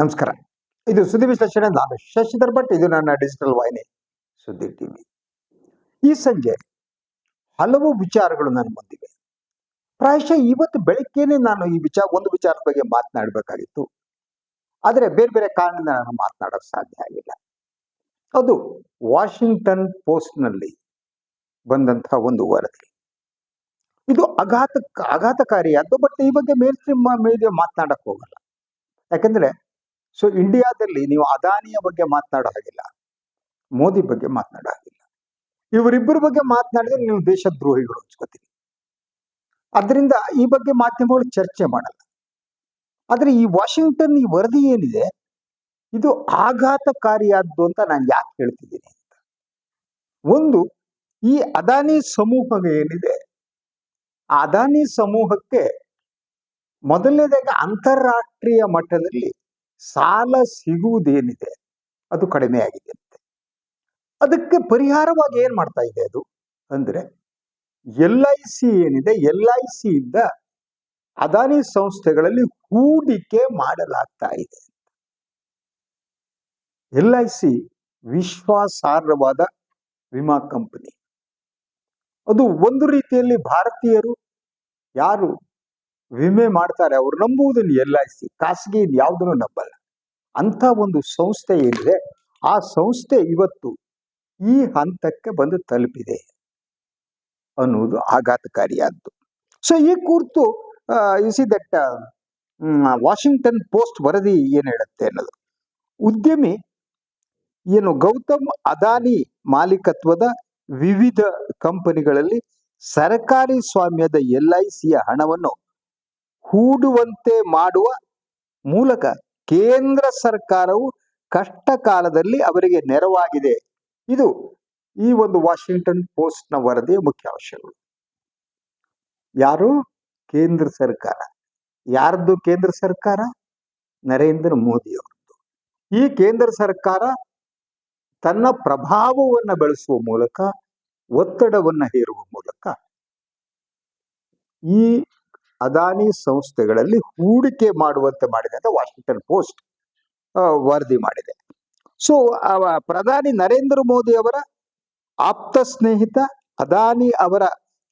ನಮಸ್ಕಾರ. ಇದು ಸುದ್ದಿ ವಿಶ್ಲೇಷಣೆ. ನಾನು ಶಶಿಧರ್ ಭಟ್. ಇದು ನನ್ನ ಡಿಜಿಟಲ್ ವಾಹಿನಿ ಸುದ್ದಿ ಟಿವಿ. ಈ ಸಂಜೆ ಹಲವು ವಿಚಾರಗಳು ನನ್ನ ಮುಂದಿವೆ. ಪ್ರಾಯಶಃ ಇವತ್ತು ಬೆಳಗ್ಗೆನೆ ನಾನು ಒಂದು ವಿಚಾರದ ಬಗ್ಗೆ ಮಾತನಾಡಬೇಕಾಗಿತ್ತು. ಆದರೆ ಬೇರೆ ಬೇರೆ ಕಾರಣದಿಂದ ನಾನು ಮಾತನಾಡೋಕೆ ಸಾಧ್ಯ ಆಗಿಲ್ಲ. ಅದು ವಾಷಿಂಗ್ಟನ್ ಪೋಸ್ಟ್ ನಲ್ಲಿ ಬಂದಂತಹ ಒಂದು ವರದಿ. ಇದು ಆಘಾತಕಾರಿಯಾದ್ದು. ಬಟ್ ಈ ಬಗ್ಗೆ ಮೇಲ್ ಸ್ಟ್ರೀಮ್ ಮೀಡಿಯಾ ಮಾತನಾಡಕ್ ಹೋಗಲ್ಲ. ಯಾಕಂದ್ರೆ ಇಂಡಿಯಾದಲ್ಲಿ ನೀವು ಅದಾನಿಯ ಬಗ್ಗೆ ಮಾತನಾಡೋ ಹಾಗಿಲ್ಲ, ಮೋದಿ ಬಗ್ಗೆ ಮಾತನಾಡೋ ಹಾಗಿಲ್ಲ. ಇವರಿಬ್ಬರ ಬಗ್ಗೆ ಮಾತನಾಡಿದ್ರೆ ನೀವು ದೇಶದ್ರೋಹಿಗಳು ಅನ್ಸ್ಕೋತೀರಿ. ಅದರಿಂದ ಈ ಬಗ್ಗೆ ಮಾಧ್ಯಮಗಳು ಚರ್ಚೆ ಮಾಡಲ್ಲ. ಆದ್ರೆ ಈ ವಾಷಿಂಗ್ಟನ್ ಈ ವರದಿ ಏನಿದೆ, ಇದು ಆಘಾತಕಾರಿಯಾದ್ದು ಅಂತ ನಾನು ಯಾಕೆ ಹೇಳ್ತಿದ್ದೀನಿ ಅಂತ. ಒಂದು, ಈ ಅದಾನಿ ಸಮೂಹ ಏನಿದೆ, ಆ ಅದಾನಿ ಸಮೂಹಕ್ಕೆ ಮೊದಲನೇದಾಗಿ ಅಂತಾರಾಷ್ಟ್ರೀಯ ಮಟ್ಟದಲ್ಲಿ ಸಾಲ ಸಿಗುವುದೇನಿದೆ ಅದು ಕಡಿಮೆ ಆಗಿದೆ ಅಂತೆ. ಅದಕ್ಕೆ ಪರಿಹಾರವಾಗಿ ಏನ್ ಮಾಡ್ತಾ ಇದೆ ಅದು ಅಂದ್ರೆ, LIC ಏನಿದೆ, LIC ಇಂದ ಅದಾನಿ ಸಂಸ್ಥೆಗಳಲ್ಲಿ ಹೂಡಿಕೆ ಮಾಡಲಾಗ್ತಾ ಇದೆ. LIC ವಿಶ್ವಾಸಾರ್ಹವಾದ ವಿಮಾ ಕಂಪನಿ. ಅದು ಒಂದು ರೀತಿಯಲ್ಲಿ ಭಾರತೀಯರು ಯಾರು ವಿಮೆ ಮಾಡ್ತಾರೆ ಅವ್ರು ನಂಬುವುದನ್ನು LIC, ಖಾಸಗಿ ಯಾವುದನ್ನು ನಂಬಲ್ಲ. ಅಂತ ಒಂದು ಸಂಸ್ಥೆ ಏನಿದೆ, ಆ ಸಂಸ್ಥೆ ಇವತ್ತು ಈ ಹಂತಕ್ಕೆ ಬಂದು ತಲುಪಿದೆ ಅನ್ನುವುದು ಆಘಾತಕಾರಿಯಾದ್ದು. ಈ ಕುರಿತು ದಟ್ ವಾಷಿಂಗ್ಟನ್ ಪೋಸ್ಟ್ ವರದಿ ಏನ್ ಹೇಳುತ್ತೆ ಅನ್ನೋದು, ಉದ್ಯಮಿ ಗೌತಮ್ ಅದಾನಿ ಮಾಲೀಕತ್ವದ ವಿವಿಧ ಕಂಪನಿಗಳಲ್ಲಿ ಸರ್ಕಾರಿ ಸ್ವಾಮ್ಯದ LICಯ ಹಣವನ್ನು ಹೂಡುವಂತೆ ಮಾಡುವ ಮೂಲಕ ಕೇಂದ್ರ ಸರ್ಕಾರವು ಕಷ್ಟ ಕಾಲದಲ್ಲಿ ಅವರಿಗೆ ನೆರವಾಗಿದೆ. ಇದು ಈ ಒಂದು ವಾಷಿಂಗ್ಟನ್ ಪೋಸ್ಟ್ ನ ವರದಿಯ ಮುಖ್ಯ ಅಂಶಗಳು. ಯಾರು? ಕೇಂದ್ರ ಸರ್ಕಾರ. ಯಾರ್ದು ಕೇಂದ್ರ ಸರ್ಕಾರ? ನರೇಂದ್ರ ಮೋದಿ ಅವರದ್ದು. ಈ ಕೇಂದ್ರ ಸರ್ಕಾರ ತನ್ನ ಪ್ರಭಾವವನ್ನು ಬೆಳೆಸುವ ಮೂಲಕ, ಒತ್ತಡವನ್ನ ಹೇರುವ ಮೂಲಕ ಈ ಅದಾನಿ ಸಂಸ್ಥೆಗಳಲ್ಲಿ ಹೂಡಿಕೆ ಮಾಡುವಂತೆ ಮಾಡಿದೆ ಅಂತ ವಾಷಿಂಗ್ಟನ್ ಪೋಸ್ಟ್ ವರದಿ ಮಾಡಿದೆ. ಪ್ರಧಾನಿ ನರೇಂದ್ರ ಮೋದಿ ಅವರ ಆಪ್ತ ಸ್ನೇಹಿತ ಅದಾನಿ ಅವರ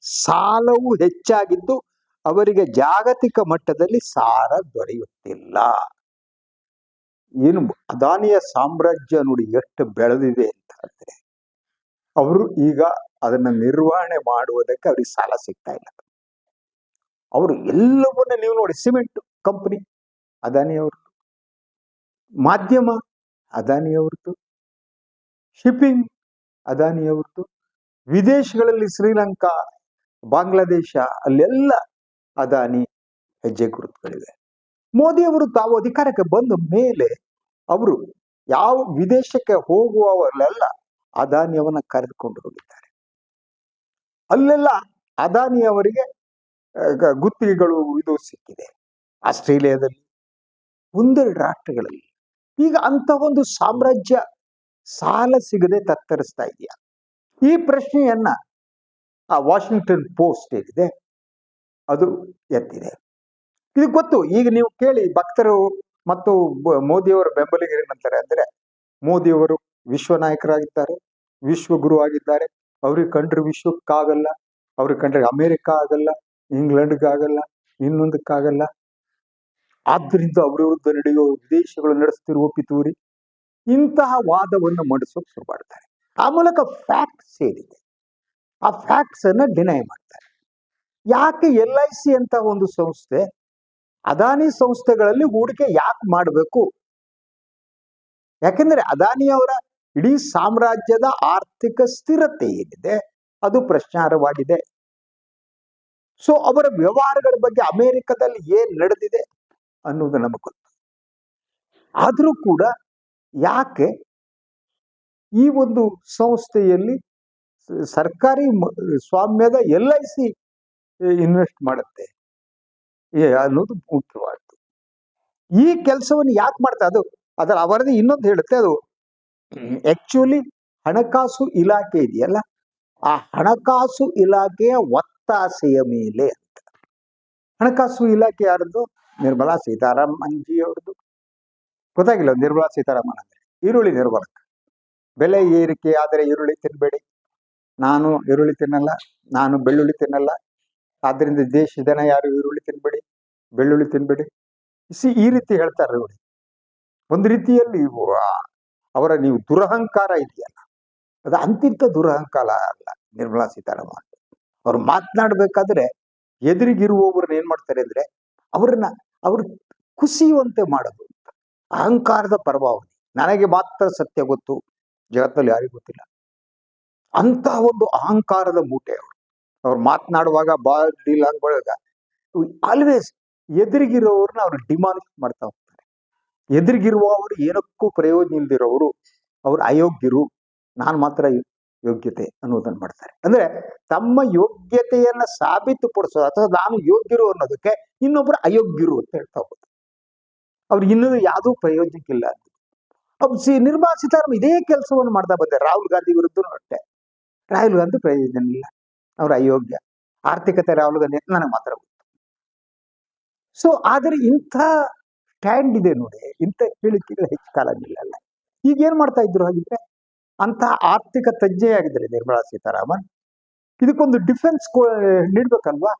ಸಾಲವು ಹೆಚ್ಚಾಗಿದ್ದು ಅವರಿಗೆ ಜಾಗತಿಕ ಮಟ್ಟದಲ್ಲಿ ಸಾಲ ದೊರೆಯುತ್ತಿಲ್ಲ. ಏನು ಅದಾನಿಯ ಸಾಮ್ರಾಜ್ಯ ನೋಡಿ ಎಷ್ಟು ಬೆಳೆದಿದೆ ಅಂತ ಹೇಳಿದ್ರೆ, ಅವರು ಈಗ ಅದನ್ನ ನಿರ್ವಹಣೆ ಮಾಡುವುದಕ್ಕೆ ಅವ್ರಿಗೆ ಸಾಲ ಸಿಗ್ತಾ ಇಲ್ಲ. ಅವರು ಎಲ್ಲವನ್ನ ನೀವು ನೋಡಿ, ಸಿಮೆಂಟ್ ಕಂಪನಿ ಅದಾನಿ ಅವ್ರದ್ದು, ಮಾಧ್ಯಮ ಅದಾನಿ ಅವ್ರದ್ದು, ಶಿಪ್ಪಿಂಗ್ ಅದಾನಿ ಅವ್ರದ್ದು, ವಿದೇಶಗಳಲ್ಲಿ ಶ್ರೀಲಂಕಾ, ಬಾಂಗ್ಲಾದೇಶ ಅಲ್ಲೆಲ್ಲ ಅದಾನಿ ಹೆಜ್ಜೆ ಗುರುತುಗಳಿವೆ. ಮೋದಿ ಅವರು ತಾವು ಅಧಿಕಾರಕ್ಕೆ ಬಂದ ಮೇಲೆ ಅವರು ಯಾವ ವಿದೇಶಕ್ಕೆ ಹೋಗುವವರೆಲ್ಲ ಅದಾನಿಯವನ್ನ ಕರೆದುಕೊಂಡು ಹೋಗಿದ್ದಾರೆ. ಅಲ್ಲೆಲ್ಲ ಅದಾನಿ ಅವರಿಗೆ ಗುತ್ತಿಗೆಗಳು ಇದು ಸಿಕ್ಕಿದೆ. ಆಸ್ಟ್ರೇಲಿಯಾದಲ್ಲಿ, ಒಂದೆರಡು ರಾಷ್ಟ್ರಗಳಲ್ಲಿ. ಈಗ ಅಂತ ಒಂದು ಸಾಮ್ರಾಜ್ಯ ಸಾಲ ಸಿಗದೆ ತತ್ತರಿಸ್ತಾ ಇದೆಯಾ? ಈ ಪ್ರಶ್ನೆಯನ್ನ ಆ ವಾಷಿಂಗ್ಟನ್ ಪೋಸ್ಟ್ ಏನಿದೆ ಅದು ಎತ್ತಿದೆ. ಇದು ಗೊತ್ತು. ಈಗ ನೀವು ಕೇಳಿ, ಭಕ್ತರು ಮತ್ತು ಮೋದಿಯವರ ಬೆಂಬಲಿಗರು ಏನಂತಾರೆ ಅಂದ್ರೆ, ಮೋದಿಯವರು ವಿಶ್ವ ನಾಯಕರಾಗಿದ್ದಾರೆ, ವಿಶ್ವಗುರು ಆಗಿದ್ದಾರೆ, ಅವ್ರಿಗೆ ಕಂಡ್ರೆ ವಿಶ್ವಕ್ಕಾಗಲ್ಲ, ಅವ್ರಿಗೆ ಕಂಡ್ರೆ ಅಮೆರಿಕ ಆಗಲ್ಲ, ಇಂಗ್ಲೆಂಡ್ಗಾಗಲ್ಲ, ಇನ್ನೊಂದಕ್ಕಾಗಲ್ಲ. ಆದ್ದರಿಂದ ಅವರ ವಿರುದ್ಧ ನಡೆಯುವ ವಿದೇಶಗಳು ನಡೆಸ್ತಿರುವ ಪಿತೂರಿ, ಇಂತಹ ವಾದವನ್ನು ಮಂಡಿಸೋಕೆ ಶುರು ಮಾಡ್ತಾರೆ. ಆ ಮೂಲಕ ಫ್ಯಾಕ್ಟ್ಸ್ ಏನಿದೆ ಆ ಫ್ಯಾಕ್ಟ್ಸ್ ಅನ್ನ ಡಿನೈ ಮಾಡ್ತಾರೆ. ಯಾಕೆ LIC ಅಂತ ಒಂದು ಸಂಸ್ಥೆ ಅದಾನಿ ಸಂಸ್ಥೆಗಳಲ್ಲಿ ಹೂಡಿಕೆ ಯಾಕೆ ಮಾಡಬೇಕು? ಯಾಕೆಂದ್ರೆ ಅದಾನಿ ಅವರ ಇಡೀ ಸಾಮ್ರಾಜ್ಯದ ಆರ್ಥಿಕ ಸ್ಥಿರತೆ ಏನಿದೆ ಅದು ಪ್ರಶ್ನಾರ್ಹವಾಗಿದೆ. ಅವರ ವ್ಯವಹಾರಗಳ ಬಗ್ಗೆ ಅಮೆರಿಕದಲ್ಲಿ ಏನ್ ನಡೆದಿದೆ ಅನ್ನೋದು ನಮಗೆ ಗೊತ್ತು. ಆದ್ರೂ ಕೂಡ ಯಾಕೆ ಈ ಒಂದು ಸಂಸ್ಥೆಯಲ್ಲಿ ಸರ್ಕಾರಿ ಸ್ವಾಮ್ಯದ LIC ಇನ್ವೆಸ್ಟ್ ಮಾಡುತ್ತೆ ಅನ್ನೋದು ಮುಖ್ಯವಾದ್ದು. ಈ ಕೆಲಸವನ್ನು ಯಾಕೆ ಮಾಡ್ತಾ, ಅದರ ವರದಿ ಇನ್ನೊಂದು ಹೇಳುತ್ತೆ, ಅದು ಆಕ್ಚುಲಿ ಹಣಕಾಸು ಇಲಾಖೆ ಇದೆಯಲ್ಲ, ಆ ಹಣಕಾಸು ಇಲಾಖೆಯ ಒತ್ತಾಸೆಯ ಮೇಲೆ ಅಂತ. ಹಣಕಾಸು ಇಲಾಖೆ ಯಾರದ್ದು? ನಿರ್ಮಲಾ ಸೀತಾರಾಮನ್ ಜಿ ಅವ್ರದ್ದು. ಗೊತ್ತಾಗಿಲ್ಲ ನಿರ್ಮಲಾ ಸೀತಾರಾಮನ್ ಅಂದ್ರೆ ಈರುಳ್ಳಿ ನಿರ್ಮೂಲಕ. ಬೆಲೆ ಏರಿಕೆ ಆದರೆ ಈರುಳ್ಳಿ ತಿನ್ಬೇಡಿ, ನಾನು ಈರುಳ್ಳಿ ತಿನ್ನಲ್ಲ, ನಾನು ಬೆಳ್ಳುಳ್ಳಿ ತಿನ್ನಲ್ಲ, ಆದ್ರಿಂದ ದೇಶದ ಜನ ಯಾರು ಈರುಳ್ಳಿ ತಿನ್ಬೇಡಿ, ಬೆಳ್ಳುಳ್ಳಿ ತಿನ್ಬೇಡಿ. ಈ ರೀತಿ ಹೇಳ್ತಾರೆ ನೋಡಿ. ಒಂದು ರೀತಿಯಲ್ಲಿ ಅವರ ನೀವು ದುರಹಂಕಾರ ಇದೆಯಲ್ಲ, ಅದು ಅಂತಿಂತ ದುರಹಂಕಾರ ಅಲ್ಲ ನಿರ್ಮಲಾ ಸೀತಾರಾಮನ್. ಅವ್ರು ಮಾತನಾಡ್ಬೇಕಾದ್ರೆ ಎದುರಿಗಿರುವವ್ರನ್ನ ಏನ್ ಮಾಡ್ತಾರೆ ಅಂದ್ರೆ ಅವ್ರು ಕುಸಿಯುವಂತೆ ಮಾಡೋದು. ಅಹಂಕಾರದ ಪ್ರಭಾವನೆ. ನನಗೆ ಮಾತ್ರ ಸತ್ಯ ಗೊತ್ತು, ಜಗತ್ತಲ್ಲಿ ಯಾರಿಗೂ ಗೊತ್ತಿಲ್ಲ ಅಂತ ಒಂದು ಅಹಂಕಾರದ ಮೂಟೆ ಅವ್ರು ಮಾತನಾಡುವಾಗ ಬಾಡಿ ಲ್ಯಾಂಗ್ವೇಜ್ ಆಲ್ವೇಸ್ ಎದುರಿಗಿರೋವ್ರನ್ನ ಅವ್ರು ಡಿಮಾಲಿಷ್ ಮಾಡ್ತಾ ಹೋಗ್ತಾರೆ. ಎದುರಿಗಿರುವವರು ಏನಕ್ಕೂ ಪ್ರಯೋಜನ ಇಲ್ದಿರೋರು, ಅವ್ರು ಅಯೋಗ್ಯರು, ನಾನು ಮಾತ್ರ ಯೋಗ್ಯತೆ ಅನ್ನೋದನ್ನ ಮಾಡ್ತಾರೆ. ಅಂದ್ರೆ ತಮ್ಮ ಯೋಗ್ಯತೆಯನ್ನ ಸಾಬೀತುಪಡಿಸೋದು ಅಥವಾ ನಾನು ಯೋಗ್ಯರು ಅನ್ನೋದಕ್ಕೆ ಇನ್ನೊಬ್ರು ಅಯೋಗ್ಯರು ಅಂತ ಹೇಳ್ತಾ ಹೋಗೋದು. ಅವ್ರಿಗೆ ಇನ್ನೂ ಯಾವುದೂ ಪ್ರಯೋಜನಕ್ಕಿಲ್ಲ ಅಂತ. ನಿರ್ಮಲಾ ಸೀತಾರಾಮನ್ ಇದೇ ಕೆಲಸವನ್ನು ಮಾಡ್ತಾ ಬಂದೆ. ರಾಹುಲ್ ಗಾಂಧಿ ವಿರುದ್ಧನೂ ಅಷ್ಟೇ. ರಾಹುಲ್ ಗಾಂಧಿ ಪ್ರಯೋಜನ ಇಲ್ಲ, ಅವ್ರ ಅಯೋಗ್ಯ. ಆರ್ಥಿಕತೆ ರಾಹುಲ್ ಗಾಂಧಿ ನನಗೆ ಮಾತ್ರ ಗೊತ್ತು. ಸೊ ಆದರೆ ಇಂಥ ಸ್ಟ್ಯಾಂಡ್ ಇದೆ ನೋಡಿ, ಇಂಥ ಹೇಳಿಕೆಗಳು ಹೆಚ್ಚು ಕಾಲ ನಿಲ್ಲಲ್ಲ. ಈಗ ಏನ್ ಮಾಡ್ತಾ ಇದ್ರು ಹಾಗಿದ್ರೆ? ಅಂತ ಆರ್ಥಿಕ ತಜ್ಞೆಯಾಗಿದ್ದಾರೆ ನಿರ್ಮಲಾ ಸೀತಾರಾಮನ್. ಇದಕ್ಕೊಂದು ಡಿಫೆನ್ಸ್ ನೀಡ್ಬೇಕಲ್ವಾ?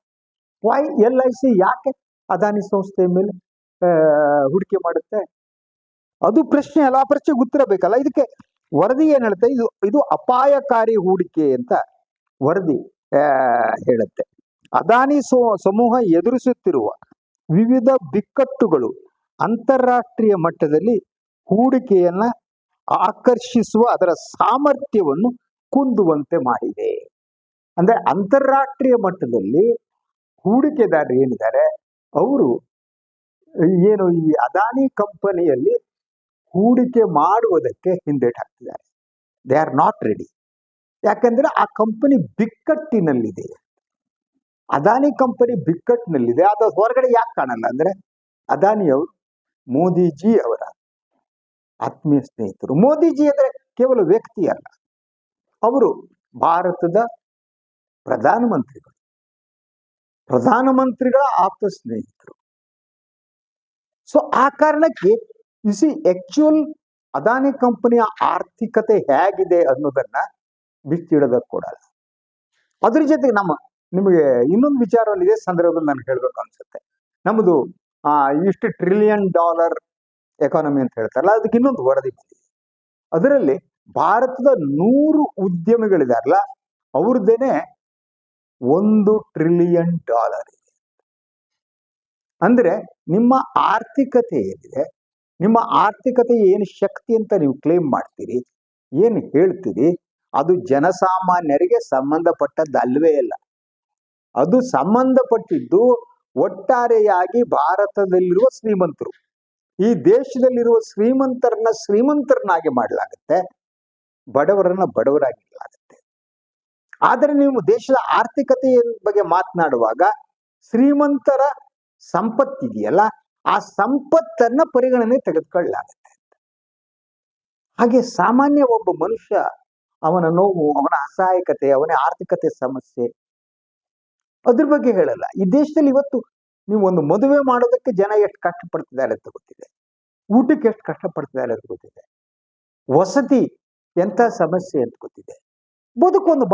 ವೈ LIC ಯಾಕೆ ಅದಾನಿ ಸಂಸ್ಥೆ ಮೇಲೆ ಹೂಡಿಕೆ ಮಾಡುತ್ತೆ? ಅದು ಪ್ರಶ್ನೆ ಅಲ್ಲ, ಆ ಪ್ರಶ್ನೆಗೆ ಉತ್ತರ ಬೇಕಲ್ಲ. ಇದಕ್ಕೆ ವರದಿ ಏನ್ ಹೇಳುತ್ತೆ? ಇದು ಅಪಾಯಕಾರಿ ಹೂಡಿಕೆ ಅಂತ ವರದಿ ಹೇಳುತ್ತೆ. ಅದಾನಿ ಸಮೂಹ ಎದುರಿಸುತ್ತಿರುವ ವಿವಿಧ ಬಿಕ್ಕಟ್ಟುಗಳು ಅಂತಾರಾಷ್ಟ್ರೀಯ ಮಟ್ಟದಲ್ಲಿ ಹೂಡಿಕೆಯನ್ನ ಆಕರ್ಷಿಸುವ ಅದರ ಸಾಮರ್ಥ್ಯವನ್ನು ಕುಂದುವಂತೆ ಮಾಡಿದೆ. ಅಂದ್ರೆ ಅಂತಾರಾಷ್ಟ್ರೀಯ ಮಟ್ಟದಲ್ಲಿ ಹೂಡಿಕೆದಾರರು ಏನಿದ್ದಾರೆ ಅವರು ಏನು ಈ ಅದಾನಿ ಕಂಪನಿಯಲ್ಲಿ ಹೂಡಿಕೆ ಮಾಡುವುದಕ್ಕೆ ಹಿಂದೇಟು ಹಾಕ್ತಿದ್ದಾರೆ. They are not ready. ಯಾಕಂದ್ರೆ ಆ ಕಂಪನಿ ಬಿಕ್ಕಟ್ಟಿನಲ್ಲಿದೆ. ಅದಾನಿ ಕಂಪನಿ ಬಿಕ್ಕಟ್ಟಿನಲ್ಲಿದೆ. ಅದು ಹೊರಗಡೆ ಯಾಕೆ ಕಾಣಲ್ಲ ಅಂದ್ರೆ ಅದಾನಿಯವರು ಮೋದಿಜಿ ಅವರ ಆತ್ಮೀಯ ಸ್ನೇಹಿತರು. ಮೋದಿಜಿ ಅಂದ್ರೆ ಕೇವಲ ವ್ಯಕ್ತಿ ಅಲ್ಲ, ಅವರು ಭಾರತದ ಪ್ರಧಾನಮಂತ್ರಿಗಳ ಆಪ್ತ ಸ್ನೇಹಿತರು. ಸೊ ಆ ಕಾರಣಕ್ಕೆ ಆಕ್ಚುಯಲ್ ಅದಾನಿ ಕಂಪನಿಯ ಆರ್ಥಿಕತೆ ಹೇಗಿದೆ ಅನ್ನೋದನ್ನ ಬಿಚ್ಚಿಡೋದಕ್ಕೆ ಕೊಡಲ್ಲ. ಅದ್ರ ಜೊತೆಗೆ ನಿಮಗೆ ಇನ್ನೊಂದು ವಿಚಾರವನ್ನು ಇದೇ ಸಂದರ್ಭದಲ್ಲಿ ನಾನು ಹೇಳ್ಬೇಕು ಅನ್ಸುತ್ತೆ. ನಮ್ಮದು ಇಷ್ಟು $1 ಟ್ರಿಲಿಯನ್ ಎಕಾನಮಿ ಅಂತ ಹೇಳ್ತಾರಲ್ಲ, ಅದಕ್ಕೆ ಇನ್ನೊಂದು ವರದಿ ಬಂದಿದೆ. ಅದರಲ್ಲಿ ಭಾರತದ 100 ಉದ್ಯಮಿಗಳಿದಾರಲ್ಲ, ಅವ್ರದ್ದೇನೆ $1 ಟ್ರಿಲಿಯನ್ ಇದೆ. ಅಂದ್ರೆ ನಿಮ್ಮ ಆರ್ಥಿಕತೆ ಏನಿದೆ, ನಿಮ್ಮ ಆರ್ಥಿಕತೆ ಏನು ಶಕ್ತಿ ಅಂತ ನೀವು ಕ್ಲೇಮ್ ಮಾಡ್ತೀರಿ, ಏನು ಹೇಳ್ತೀರಿ, ಅದು ಜನಸಾಮಾನ್ಯರಿಗೆ ಸಂಬಂಧಪಟ್ಟದ್ದಲ್ವೇ ಇಲ್ಲ. ಅದು ಸಂಬಂಧಪಟ್ಟಿದ್ದು ಒಟ್ಟಾರೆಯಾಗಿ ಭಾರತದಲ್ಲಿರುವ ಶ್ರೀಮಂತರು. ಈ ದೇಶದಲ್ಲಿರುವ ಶ್ರೀಮಂತರನ್ನಾಗಿ ಮಾಡಲಾಗುತ್ತೆ, ಬಡವರನ್ನ ಬಡವರಾಗಿ ಮಾಡಲಾಗುತ್ತೆ. ಆದರೆ ನೀವು ದೇಶದ ಆರ್ಥಿಕತೆಯ ಬಗ್ಗೆ ಮಾತನಾಡುವಾಗ ಶ್ರೀಮಂತರ ಸಂಪತ್ತಿದೆಯಲ್ಲ, ಆ ಸಂಪತ್ತನ್ನ ಪರಿಗಣನೆ ತೆಗೆದುಕೊಳ್ಳಲಾಗುತ್ತೆ. ಹಾಗೆ ಸಾಮಾನ್ಯ ಒಬ್ಬ ಮನುಷ್ಯ, ಅವನ ನೋವು, ಅವನ ಅಸಹಾಯಕತೆ, ಅವನ ಆರ್ಥಿಕತೆ ಸಮಸ್ಯೆ, ಅದ್ರ ಬಗ್ಗೆ ಹೇಳಲ್ಲ. ಈ ದೇಶದಲ್ಲಿ ಇವತ್ತು ನೀವು ಒಂದು ಮದುವೆ ಮಾಡೋದಕ್ಕೆ ಜನ ಎಷ್ಟು ಕಷ್ಟಪಡ್ತಿದ್ದಾರೆ ಅಂತ ಗೊತ್ತಿದೆ, ಊಟಕ್ಕೆ ಎಷ್ಟು ಕಷ್ಟಪಡ್ತಿದ್ದಾರೆ ಅಂತ ಗೊತ್ತಿದೆ, ವಸತಿ ಎಂತ ಸಮಸ್ಯೆ ಅಂತ ಗೊತ್ತಿದೆ, ಬದುಕೊಂದು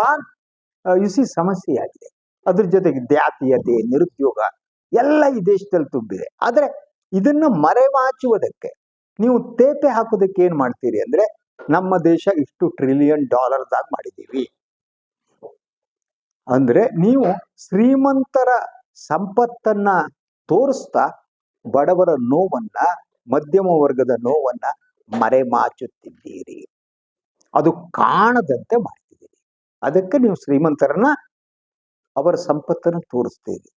ಸಮಸ್ಯೆ ಆಗಿದೆ. ಅದ್ರ ಜೊತೆಗೆ ದ್ಯಾತೀಯತೆ, ನಿರುದ್ಯೋಗ ಎಲ್ಲ ಈ ದೇಶದಲ್ಲಿ ತುಂಬಿದೆ. ಆದ್ರೆ ಇದನ್ನ ಮರೆಮಾಚುವುದಕ್ಕೆ, ನೀವು ತೇಪೆ ಹಾಕೋದಕ್ಕೆ ಏನ್ ಮಾಡ್ತೀರಿ ಅಂದ್ರೆ, ನಮ್ಮ ದೇಶ ಇಷ್ಟು $1 ಟ್ರಿಲಿಯನ್ ಮಾಡಿದೀವಿ ಅಂದ್ರೆ ನೀವು ಶ್ರೀಮಂತರ ಸಂಪತ್ತನ್ನ ತೋರಿಸ್ತಾ ಬಡವರ ನೋವನ್ನ, ಮಧ್ಯಮ ವರ್ಗದ ನೋವನ್ನ ಮರೆಮಾಚುತ್ತಿದ್ದೀರಿ. ಅದು ಕಾಣದಂತೆ ಮಾಡ್ತಿದ್ದೀರಿ. ಅದಕ್ಕೆ ನೀವು ಶ್ರೀಮಂತರನ್ನ, ಅವರ ಸಂಪತ್ತನ್ನು ತೋರಿಸ್ತೀರಿ.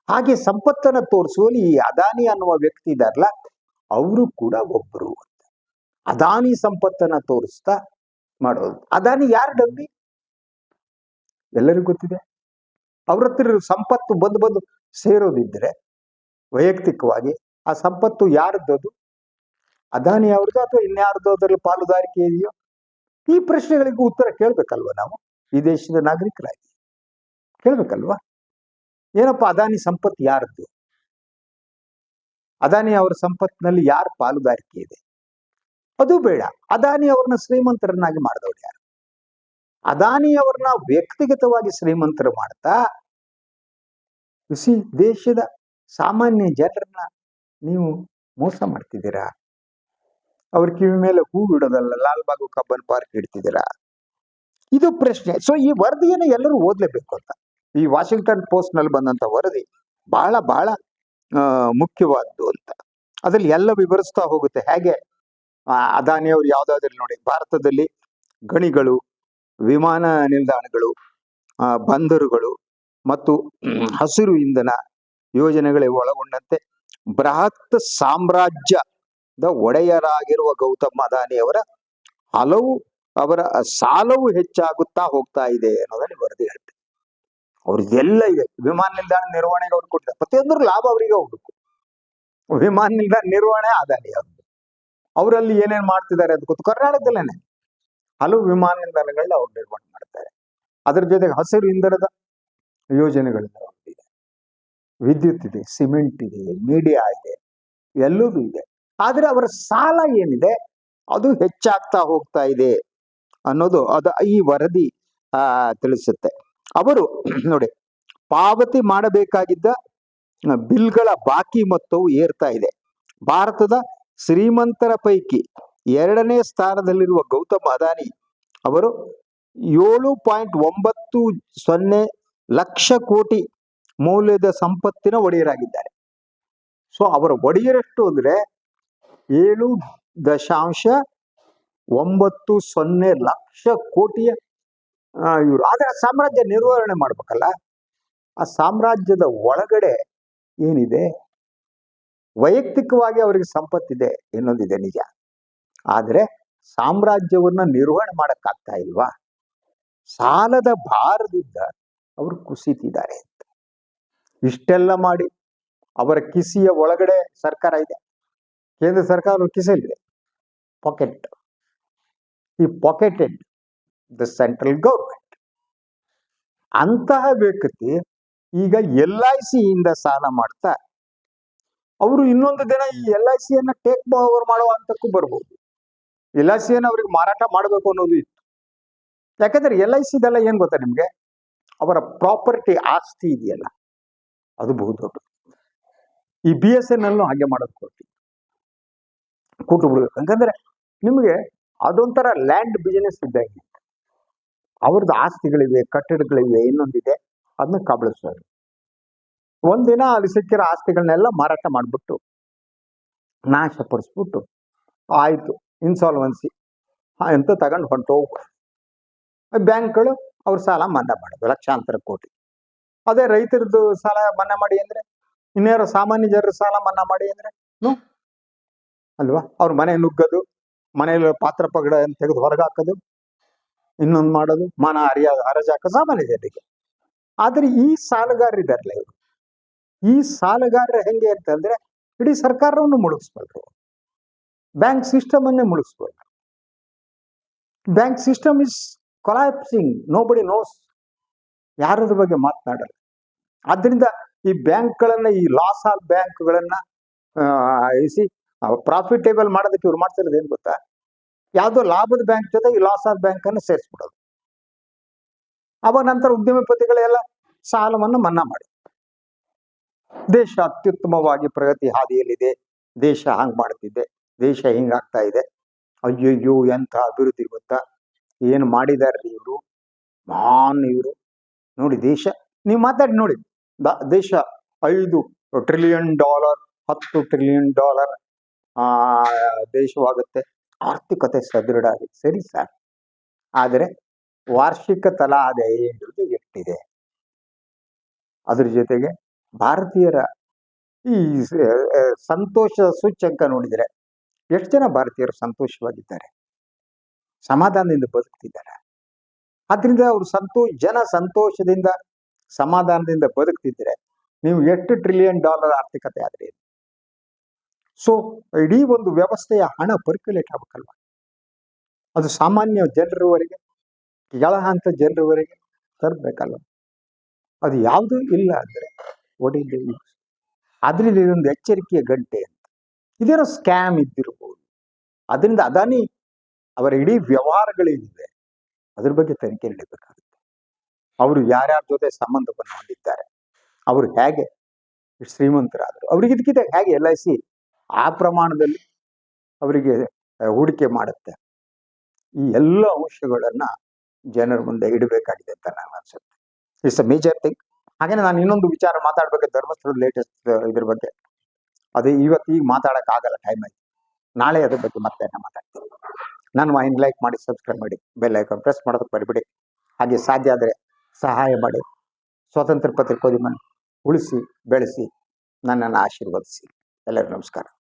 ಹಾಗೆ ಸಂಪತ್ತನ್ನ ತೋರಿಸುವಲ್ಲಿ ಈ ಅದಾನಿ ಅನ್ನುವ ವ್ಯಕ್ತಿ ಇದಾರಲ್ಲ, ಅವರು ಕೂಡ ಒಬ್ಬರು. ಅದಾನಿ ಸಂಪತ್ತನ್ನ ತೋರಿಸ್ತಾ ಮಾಡೋದು. ಅದಾನಿ ಯಾರ ಡಬ್ಬಿ ಎಲ್ಲರಿಗೂ ಗೊತ್ತಿದೆ. ಅವ್ರ ಹತ್ರ ಸಂಪತ್ತು ಬಂದು ಸೇರೋದಿದ್ರೆ ವೈಯಕ್ತಿಕವಾಗಿ ಆ ಸಂಪತ್ತು ಯಾರದ್ದು? ಅದಾನಿ ಅವ್ರದ್ದು ಅಥವಾ ಇನ್ಯಾರ್ದು ಅದರಲ್ಲಿ ಪಾಲುದಾರಿಕೆ ಇದೆಯೋ? ಈ ಪ್ರಶ್ನೆಗಳಿಗೂ ಉತ್ತರ ಕೇಳ್ಬೇಕಲ್ವ ನಾವು ಈ ದೇಶದ ನಾಗರಿಕರಾಗಿ? ಕೇಳ್ಬೇಕಲ್ವಾ? ಏನಪ್ಪ ಅದಾನಿ ಸಂಪತ್ತು ಯಾರದ್ದು? ಅದಾನಿ ಅವರ ಸಂಪತ್ತಿನಲ್ಲಿ ಯಾರ ಪಾಲುದಾರಿಕೆ ಇದೆ? ಅದು ಬೇಡ. ಅದಾನಿ ಅವ್ರನ್ನ ಶ್ರೀಮಂತರನ್ನಾಗಿ ಮಾಡಿದವ್ರು ಯಾರು? ಅದಾನಿ ಅವ್ರನ್ನ ವ್ಯಕ್ತಿಗತವಾಗಿ ಶ್ರೀಮಂತರು ಮಾಡ್ತಾ ದೇಶದ ಸಾಮಾನ್ಯ ಜನರನ್ನ ನೀವು ಮೋಸ ಮಾಡ್ತಿದ್ದೀರಾ. ಅವ್ರ ಕಿವಿ ಮೇಲೆ ಹೂ ಬಿಡೋದಲ್ಲ, ಲಾಲ್ಬಾಗು ಕಬ್ಬನ್ ಪಾರ್ಕ್ ಇಡ್ತಿದ್ದೀರಾ. ಇದು ಪ್ರಶ್ನೆ. ಸೊ ಈ ವರದಿಯನ್ನು ಎಲ್ಲರೂ ಓದ್ಲೇಬೇಕು ಅಂತ. ಈ ವಾಷಿಂಗ್ಟನ್ ಪೋಸ್ಟ್ ನಲ್ಲಿ ಬಂದಂತ ವರದಿ ಬಹಳ ಬಹಳ ಮುಖ್ಯವಾದ್ದು ಅಂತ. ಅದ್ರಲ್ಲಿ ಎಲ್ಲ ವಿವರಿಸ್ತಾ ಹೋಗುತ್ತೆ. ಹೇಗೆ ಅದಾನಿ ಅವ್ರು ಯಾವ್ದಾದ್ರು ನೋಡಿ, ಭಾರತದಲ್ಲಿ ಗಣಿಗಳು, ವಿಮಾನ ನಿಲ್ದಾಣಗಳು, ಬಂದರುಗಳು ಮತ್ತು ಹಸಿರು ಇಂಧನ ಯೋಜನೆಗಳೇ ಒಳಗೊಂಡಂತೆ ಬೃಹತ್ ಸಾಮ್ರಾಜ್ಯದ ಒಡೆಯರಾಗಿರುವ ಗೌತಮ್ ಅದಾನಿ ಅವರ ಅವರ ಸಾಲವು ಹೆಚ್ಚಾಗುತ್ತಾ ಹೋಗ್ತಾ ಇದೆ ಅನ್ನೋದನ್ನು ವರದಿ ಹೇಳುತ್ತೆ. ಅವ್ರಿಗೆಲ್ಲ ಇದೆ. ವಿಮಾನ ನಿಲ್ದಾಣ ನಿರ್ವಹಣೆಗೆ ಅವ್ರು ಕೊಟ್ಟಿದ್ದಾರೆ. ಪ್ರತಿಯೊಂದ್ರ ಲಾಭ ಅವರಿಗೆ ಹೋಗ್ಬೇಕು. ವಿಮಾನ ನಿಲ್ದಾಣ ನಿರ್ವಹಣೆ ಅದಾನಿ ಅವ್ರದ್ದು. ಅವರಲ್ಲಿ ಏನೇನ್ ಮಾಡ್ತಿದ್ದಾರೆ ಅಂತ ಗೊತ್ತು. ಕರ್ನಾಟಕದಲ್ಲೇನೆ ಹಲವು ವಿಮಾನ ನಿಲ್ದಾಣಗಳನ್ನ ಅವ್ರು ನಿರ್ವಹಣೆ ಮಾಡ್ತಾರೆ. ಅದ್ರ ಜೊತೆಗೆ ಹಸಿರು ಇಂಧನದ ಯೋಜನೆಗಳಿಂದ ಇದೆ, ವಿದ್ಯುತ್ ಇದೆ, ಸಿಮೆಂಟ್ ಇದೆ, ಮೀಡಿಯಾ ಇದೆ, ಎಲ್ಲದೂ ಇದೆ. ಆದ್ರೆ ಅವರ ಸಾಲ ಏನಿದೆ ಅದು ಹೆಚ್ಚಾಗ್ತಾ ಹೋಗ್ತಾ ಇದೆ ಅನ್ನೋದು ಈ ವರದಿ ತಿಳಿಸುತ್ತೆ. ಅವರು ನೋಡಿ, ಪಾವತಿ ಮಾಡಬೇಕಾಗಿದ್ದ ಬಿಲ್ಗಳ ಬಾಕಿ ಮೊತ್ತವು ಏರ್ತಾ ಇದೆ. ಭಾರತದ ಶ್ರೀಮಂತರ ಪೈಕಿ 2ನೇ ಸ್ಥಾನದಲ್ಲಿರುವ ಗೌತಮ್ ಅದಾನಿ ಅವರು 7.90 ಲಕ್ಷ ಕೋಟಿ ಮೌಲ್ಯದ ಸಂಪತ್ತಿನ ಒಡೆಯರಾಗಿದ್ದಾರೆ. ಸೊ ಅವರ ಒಡೆಯರಷ್ಟು ಅಂದ್ರೆ 7.90 ಲಕ್ಷ ಕೋಟಿಯ ಇವರು. ಆದ್ರೆ ಸಾಮ್ರಾಜ್ಯ ನಿರ್ವಹಣೆ ಮಾಡ್ಬೇಕಲ್ಲ. ಆ ಸಾಮ್ರಾಜ್ಯದ ಒಳಗಡೆ ಏನಿದೆ, ವೈಯಕ್ತಿಕವಾಗಿ ಅವರಿಗೆ ಸಂಪತ್ತಿದೆ ಎನ್ನೋದಿದೆ ನಿಜ. ಆದ್ರೆ ಸಾಮ್ರಾಜ್ಯವನ್ನ ನಿರ್ವಹಣೆ ಮಾಡಕ್ಕಾಗ್ತಾ ಇಲ್ವಾ? ಸಾಲದ ಭಾರದಿಂದ ಅವರು ಕುಸಿತಿದ್ದಾರೆ ಅಂತ. ಇಷ್ಟೆಲ್ಲ ಮಾಡಿ ಅವರ ಕಿಸಿಯ ಒಳಗಡೆ ಸರ್ಕಾರ ಇದೆ, ಕೇಂದ್ರ ಸರ್ಕಾರ ಕಿಸೆಯಲ್ಲಿದೆ, ಪಾಕೆಟ್. ಈ ಪಾಕೆಟೆಡ್ ದ ಸೆಂಟ್ರಲ್ ಗೌರ್ಮೆಂಟ್. ಅಂತಹ ವ್ಯಕ್ತಿ ಈಗ LIC ಇಂದ ಸಾಲ ಮಾಡ್ತಾ ಅವರು ಇನ್ನೊಂದು ದಿನ ಈ LIC ಅನ್ನ ಟೇಕ್ ಓವರ್ ಮಾಡುವ ಹಂತಕ್ಕೂ ಬರ್ಬೋದು. LIC ಅನ್ನ ಅವ್ರಿಗೆ ಮಾರಾಟ ಮಾಡಬೇಕು ಅನ್ನೋದು ಇತ್ತು. ಯಾಕಂದ್ರೆ LIC ಇದೆಲ್ಲ ಏನ್ ಗೊತ್ತಾ ನಿಮ್ಗೆ, ಅವರ ಪ್ರಾಪರ್ಟಿ ಆಸ್ತಿ ಇದೆಯಲ್ಲ ಅದು ಬಹುದೊಡ್ಡ. ಈ BSNL ಹಾಗೆ ಮಾಡೋದು ಕೊಡ್ತೀವಿ, ಕೂಟು ಬಿಡ್ಬೇಕು. ಯಾಕಂದ್ರೆ ನಿಮಗೆ ಅದೊಂಥರ ಲ್ಯಾಂಡ್ ಬಿಸಿನೆಸ್ ಇದ್ದಂಗೆ. ಅವ್ರದ್ದು ಆಸ್ತಿಗಳಿವೆ, ಕಟ್ಟಡಗಳಿವೆ, ಇನ್ನೊಂದಿದೆ, ಅದನ್ನ ಕಬಳಿಸೋರು. ಒಂದಿನ ಅಲ್ಲಿ ಸಿಕ್ಕಿರೋ ಆಸ್ತಿಗಳನ್ನೆಲ್ಲ ಮಾರಾಟ ಮಾಡಿಬಿಟ್ಟು ನಾಶಪಡಿಸ್ಬಿಟ್ಟು ಆಯ್ತು ಇನ್ಸಾಲ್ವೆನ್ಸಿ ಅಂತ ತಗೊಂಡು ಹೊಂಟೋಗ್ಬಿಡು. ಬ್ಯಾಂಕ್ಗಳು ಅವ್ರ ಸಾಲ ಮನ್ನಾ ಮಾಡೋದು ಲಕ್ಷಾಂತರ ಕೋಟಿ. ಅದೇ ರೈತರದ್ದು ಸಾಲ ಮನ್ನಾ ಮಾಡಿ ಅಂದ್ರೆ, ಇನ್ಯಾರೋ ಸಾಮಾನ್ಯ ಜನರ ಸಾಲ ಮನ್ನಾ ಮಾಡಿ ಅಂದ್ರೆ ಅಲ್ವಾ? ಅವ್ರ ಮನೆ ನುಗ್ಗೋದು, ಮನೆಯಲ್ಲಿ ಪಾತ್ರ ಪಗಡ ತೆಗೆದು ಹೊರಗೆ ಹಾಕೋದು, ಇನ್ನೊಂದು ಮಾಡೋದು, ಮನ ಹರಜಾಕ ಸಾಮಾನ್ಯ ಜನರಿಗೆ. ಆದ್ರೆ ಈ ಸಾಲಗಾರರಿದಾರಲ್ಲ ಇವರು, ಈ ಸಾಲಗಾರರ ಹೆಂಗೆ ಅಂತಂದ್ರೆ ಇಡೀ ಸರ್ಕಾರವನ್ನು ಮುಳುಗಿಸ್ಬಲ್ರು, ಬ್ಯಾಂಕ್ ಸಿಸ್ಟಮ್ ಅನ್ನೇ ಮುಳುಗಿಸ್ಬಲ್ರು. Bank system is collapsing, nobody knows. ಯಾರದ್ರ ಬಗ್ಗೆ ಮಾತನಾಡಲ್ಲ. ಆದ್ರಿಂದ ಈ ಬ್ಯಾಂಕ್ಗಳನ್ನ, ಈ ಲಾಸ್ ಆಫ್ ಬ್ಯಾಂಕ್ಗಳನ್ನ ಪ್ರಾಫಿಟೇಬಲ್ ಮಾಡೋದಕ್ಕೆ ಇವ್ರು ಮಾಡ್ತಿರೋದು ಏನ್ ಗೊತ್ತಾ? ಯಾವುದೋ ಲಾಭದ ಬ್ಯಾಂಕ್ ಜೊತೆ ಈ ಲಾಸ್ ಆಫ್ ಬ್ಯಾಂಕ್ ಅನ್ನು ಸೇರಿಸ್ಬಿಡೋದು. ಅವಾಗ ನಂತರ ಉದ್ಯಮಪತಿಗಳೆಲ್ಲ ಸಾಲವನ್ನು ಮನ್ನಾ ಮಾಡಿ, ದೇಶ ಅತ್ಯುತ್ತಮವಾಗಿ ಪ್ರಗತಿ ಹಾದಿಯಲ್ಲಿದೆ, ದೇಶ ಹಂಗ್ ಮಾಡ್ತಿದೆ, ದೇಶ ಹಿಂಗಾಗ್ತಾ ಇದೆ, ಅಯ್ಯಯ್ಯೋ ಎಂತ ಅಭಿವೃದ್ಧಿ ಗೊತ್ತಾ, ಏನು ಮಾಡಿದಾರ್ರಿ ಇವರು, ಮಹಾನ್ ಇವರು ನೋಡಿ. ದೇಶ ನೀವು ಮಾತಾಡಿ ನೋಡಿ, ದೇಶ $5 ಟ್ರಿಲಿಯನ್, $10 ಟ್ರಿಲಿಯನ್ ದೇಶವಾಗುತ್ತೆ, ಆರ್ಥಿಕತೆ ಸದೃಢ ಆಗಿದೆ. ಸರಿ ಸರ್, ಆದರೆ ವಾರ್ಷಿಕ ತಲಾ ಆದಾಯ ಎಷ್ಟಿದೆ? ಅದ್ರ ಜೊತೆಗೆ ಭಾರತೀಯರ ಈ ಸಂತೋಷ ಸೂಚ್ಯಂಕ ನೋಡಿದರೆ ಎಷ್ಟು ಜನ ಭಾರತೀಯರು ಸಂತೋಷವಾಗಿದ್ದಾರೆ, ಸಮಾಧಾನದಿಂದ ಬದುಕ್ತಿದ್ದಾರೆ. ಆದ್ರಿಂದ ಅವರು ಜನ ಸಂತೋಷದಿಂದ ಸಮಾಧಾನದಿಂದ ಬದುಕ್ತಿದ್ರೆ ನೀವು ಎಷ್ಟು $1 ಟ್ರಿಲಿಯನ್ ಆರ್ಥಿಕತೆ ಆದ್ರೆ? ಸೊ ಇಡೀ ಒಂದು ವ್ಯವಸ್ಥೆಯ ಹಣ ಪರ್ಕ್ಯುಲೇಟ್ ಆಗ್ಬೇಕಲ್ವ? ಅದು ಸಾಮಾನ್ಯ ಜನರವರೆಗೆ, ಕೆಳ ಹಂತ ಜನರವರೆಗೆ ತರಬೇಕಲ್ವ? ಅದು ಯಾವುದೂ ಇಲ್ಲ ಅಂದ್ರೆ ಒಡಿದೆ. ಆದ್ರಿಂದ ಇದೊಂದು ಎಚ್ಚರಿಕೆಯ ಗಂಟೆ ಅಂತ. ಇದೇನೋ ಸ್ಕ್ಯಾಮ್ ಇದ್ದಿರ್ಬೋದು, ಅದರಿಂದ ಅದಾನಿ ಅವರ ಇಡೀ ವ್ಯವಹಾರಗಳೇನಿವೆ ಅದ್ರ ಬಗ್ಗೆ ತನಿಖೆ ನಡೀಬೇಕಾಗುತ್ತೆ. ಅವರು ಯಾರ್ಯಾರ ಜೊತೆ ಸಂಬಂಧವನ್ನು ಹೊಂದಿದ್ದಾರೆ, ಅವರು ಹೇಗೆ ಶ್ರೀಮಂತರಾದರು, ಅವರಿಗೆ ಇದಕ್ಕಿಂತ ಹೇಗೆ LIC ಆ ಪ್ರಮಾಣದಲ್ಲಿ ಅವರಿಗೆ ಹೂಡಿಕೆ ಮಾಡುತ್ತೆ, ಈ ಎಲ್ಲ ಅಂಶಗಳನ್ನ ಜನರ ಮುಂದೆ ಇಡಬೇಕಾಗಿದೆ ಅಂತ ನನಗೆ ಅನ್ಸುತ್ತೆ. It's a major thing. ಹಾಗೇನೆ ನಾನು ಇನ್ನೊಂದು ವಿಚಾರ ಮಾತಾಡ್ಬೇಕು, ಧರ್ಮಸ್ಥಳದ ಲೇಟೆಸ್ಟ್ ಇದ್ರ ಬಗ್ಗೆ. ಅದು ಈಗ ಮಾತಾಡೋಕ್ಕಾಗಲ್ಲ, ಟೈಮ್ ಆಯ್ತು. ನಾಳೆ ಅದ್ರ ಬಗ್ಗೆ ಮತ್ತೆ ಮಾತಾಡ್ತೀನಿ. ನನ್ನ ವಾಹಿನಿ ಲೈಕ್ ಮಾಡಿ, ಸಬ್ಸ್ಕ್ರೈಬ್ ಮಾಡಿ, ಬೆಲ್ ಐಕಾನ್ ಪ್ರೆಸ್ ಮಾಡೋದಕ್ಕೆ ಬರಿಬಿಡಿ. ಹಾಗೆ ಸಾಧ್ಯ ಆದರೆ ಸಹಾಯ ಮಾಡಿ. ಸ್ವಾತಂತ್ರ್ಯ ಪತ್ರಿಕೋದ್ಯಮ ಉಳಿಸಿ ಬೆಳೆಸಿ, ನನ್ನನ್ನು ಆಶೀರ್ವದಿಸಿ. ಎಲ್ಲರಿಗೂ ನಮಸ್ಕಾರ.